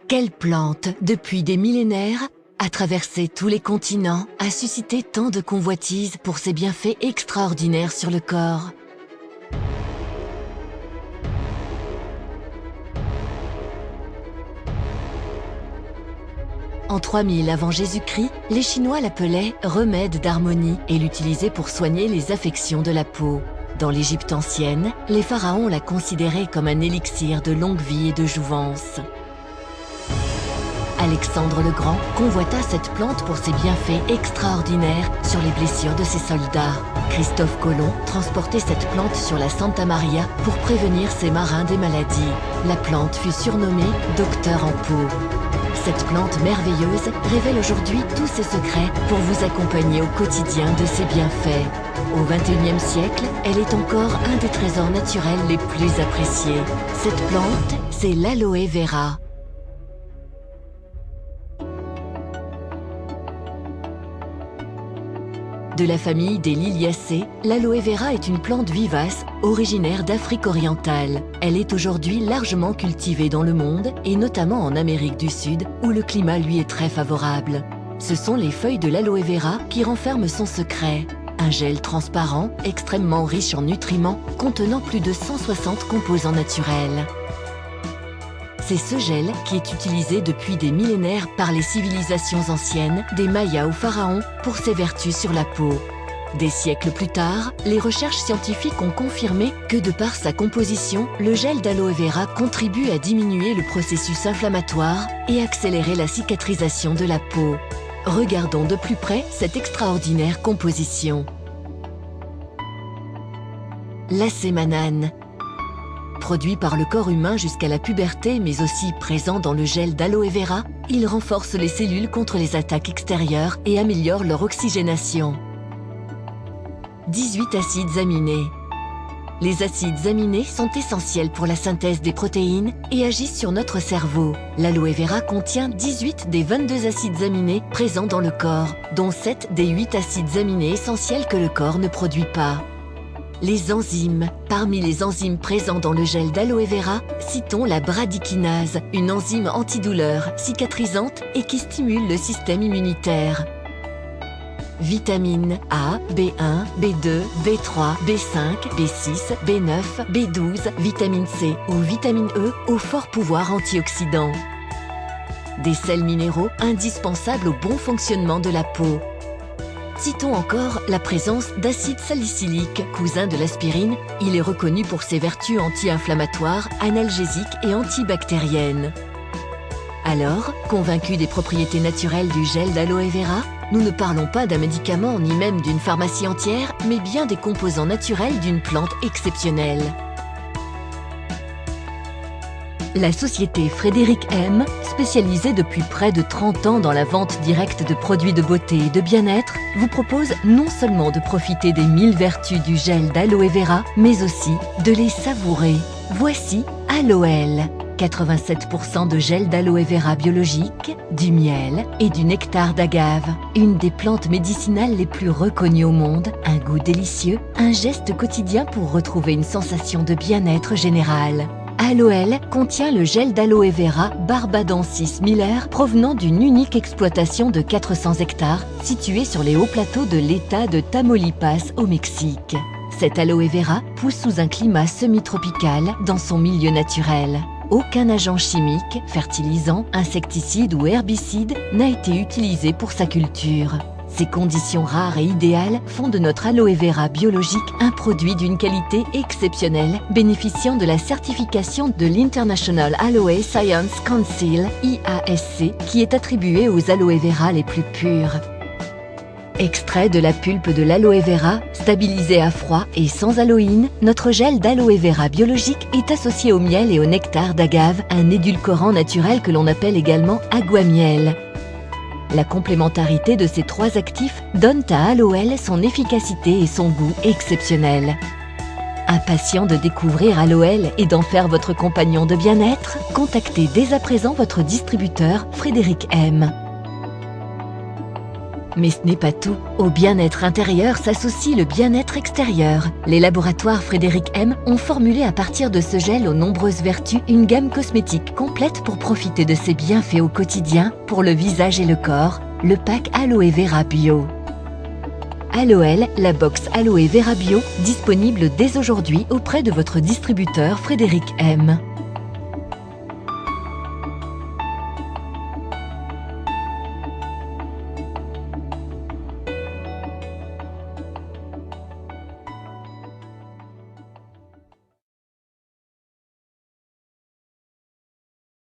Quelle plante, depuis des millénaires, a traversé tous les continents, a suscité tant de convoitises pour ses bienfaits extraordinaires sur le corps. En 3000 avant Jésus-Christ, les Chinois l'appelaient « remède d'harmonie » et l'utilisaient pour soigner les affections de la peau. Dans l'Égypte ancienne, les pharaons la considéraient comme un élixir de longue vie et de jouvence. Alexandre le Grand convoita cette plante pour ses bienfaits extraordinaires sur les blessures de ses soldats. Christophe Colomb transportait cette plante sur la Santa Maria pour prévenir ses marins des maladies. La plante fut surnommée « docteur en peau ». Cette plante merveilleuse révèle aujourd'hui tous ses secrets pour vous accompagner au quotidien de ses bienfaits. Au XXIe siècle, elle est encore un des trésors naturels les plus appréciés. Cette plante, c'est l'aloe vera. De la famille des Liliacées, l'aloe vera est une plante vivace originaire d'Afrique orientale. Elle est aujourd'hui largement cultivée dans le monde et notamment en Amérique du Sud où le climat lui est très favorable. Ce sont les feuilles de l'aloe vera qui renferment son secret. Un gel transparent, extrêmement riche en nutriments, contenant plus de 160 composants naturels. C'est ce gel qui est utilisé depuis des millénaires par les civilisations anciennes, des Mayas aux pharaons, pour ses vertus sur la peau. Des siècles plus tard, les recherches scientifiques ont confirmé que de par sa composition, le gel d'aloe vera contribue à diminuer le processus inflammatoire et accélérer la cicatrisation de la peau. Regardons de plus près cette extraordinaire composition. L'acémanane. Produit par le corps humain jusqu'à la puberté mais aussi présent dans le gel d'aloe vera, il renforce les cellules contre les attaques extérieures et améliore leur oxygénation. 18 acides aminés. Les acides aminés sont essentiels pour la synthèse des protéines et agissent sur notre cerveau. L'aloe vera contient 18 des 22 acides aminés présents dans le corps, dont 7 des 8 acides aminés essentiels que le corps ne produit pas. Les enzymes. Parmi les enzymes présents dans le gel d'aloe vera, citons la bradykinase, une enzyme antidouleur, cicatrisante et qui stimule le système immunitaire. Vitamines A, B1, B2, B3, B5, B6, B9, B12, vitamine C ou vitamine E au fort pouvoir antioxydant. Des sels minéraux indispensables au bon fonctionnement de la peau. Citons encore la présence d'acide salicylique, cousin de l'aspirine. Il est reconnu pour ses vertus anti-inflammatoires, analgésiques et antibactériennes. Alors, convaincus des propriétés naturelles du gel d'aloe vera, nous ne parlons pas d'un médicament ni même d'une pharmacie entière, mais bien des composants naturels d'une plante exceptionnelle. La société Frédéric M, spécialisée depuis près de 30 ans dans la vente directe de produits de beauté et de bien-être, vous propose non seulement de profiter des 1000 vertus du gel d'aloe vera, mais aussi de les savourer. Voici Aloël. 87% de gel d'aloe vera biologique, du miel et du nectar d'agave. Une des plantes médicinales les plus reconnues au monde, un goût délicieux, un geste quotidien pour retrouver une sensation de bien-être général. Aloël contient le gel d'aloe vera Barbadensis Miller provenant d'une unique exploitation de 400 hectares située sur les hauts plateaux de l'État de Tamaulipas au Mexique. Cet aloe vera pousse sous un climat semi-tropical dans son milieu naturel. Aucun agent chimique, fertilisant, insecticide ou herbicide n'a été utilisé pour sa culture. Ces conditions rares et idéales font de notre aloe vera biologique un produit d'une qualité exceptionnelle, bénéficiant de la certification de l'International Aloe Science Council, IASC, qui est attribuée aux aloe vera les plus purs. Extrait de la pulpe de l'aloe vera, stabilisé à froid et sans aloïne, notre gel d'aloe vera biologique est associé au miel et au nectar d'agave, un édulcorant naturel que l'on appelle également aguamiel. La complémentarité de ces trois actifs donne à Aloël son efficacité et son goût exceptionnels. Impatient de découvrir Aloël et d'en faire votre compagnon de bien-être, contactez dès à présent votre distributeur Frédéric M. Mais ce n'est pas tout. Au bien-être intérieur s'associe le bien-être extérieur. Les laboratoires Frédéric M ont formulé à partir de ce gel aux nombreuses vertus une gamme cosmétique complète pour profiter de ses bienfaits au quotidien pour le visage et le corps, le pack Aloe Vera Bio. Aloel, la box Aloe Vera Bio, disponible dès aujourd'hui auprès de votre distributeur Frédéric M.